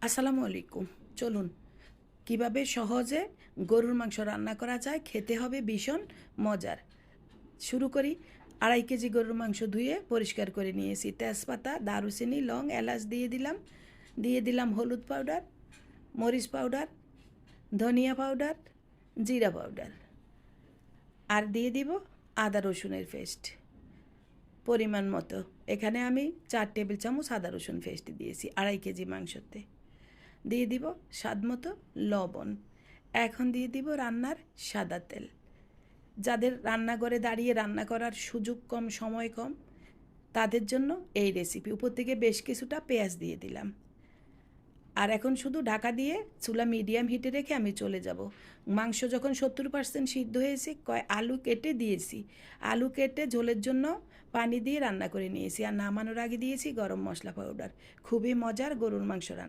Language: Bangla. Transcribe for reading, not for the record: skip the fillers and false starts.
আসসালামু আলাইকুম। চলুন কিভাবে সহজে গরুর মাংস রান্না করা যায়, খেতে হবে ভীষণ মজার। শুরু করি। 2.5 কেজি গরুর মাংস ধুয়ে পরিষ্কার করে নিয়েছি। তেজপাতা, দারুচিনি, লং, এলাচ দিয়ে দিলাম হলুদ পাউডার, মরিচ পাউডার, ধনিয়া পাউডার, জিরা পাউডার, আর দিয়ে দিব আদা রসুনের পেস্ট পরিমাণ মতো। এখানে আমি 4 টেবিল চামচ আদা রসুন পেস্ট দিয়েছি 2.5 কেজি মাংসতে। দিয়ে দিব স্বাদ মতো লবণ। এখন দিয়ে দিব রান্নার সাদা তেল। যাদের রান্নাঘরে দাঁড়িয়ে রান্না করার সুযোগ কম, সময় কম, তাদের জন্য এই রেসিপি। উপর থেকে বেশ কিছুটা পেঁয়াজ দিয়ে দিলাম। আর এখন শুধু ঢাকা দিয়ে চুলা মিডিয়াম হিটে রেখে আমি চলে যাব। মাংস যখন 70% সিদ্ধ হয়েছে, আলু কেটে দিয়েছি। আলু কেটে ঝোলের জন্য পানি দিয়ে রান্না করে নিয়েছি। আর নামানোর আগে দিয়েছি গরম মশলা পাউডার। খুবই মজার গরুর মাংস রান্না।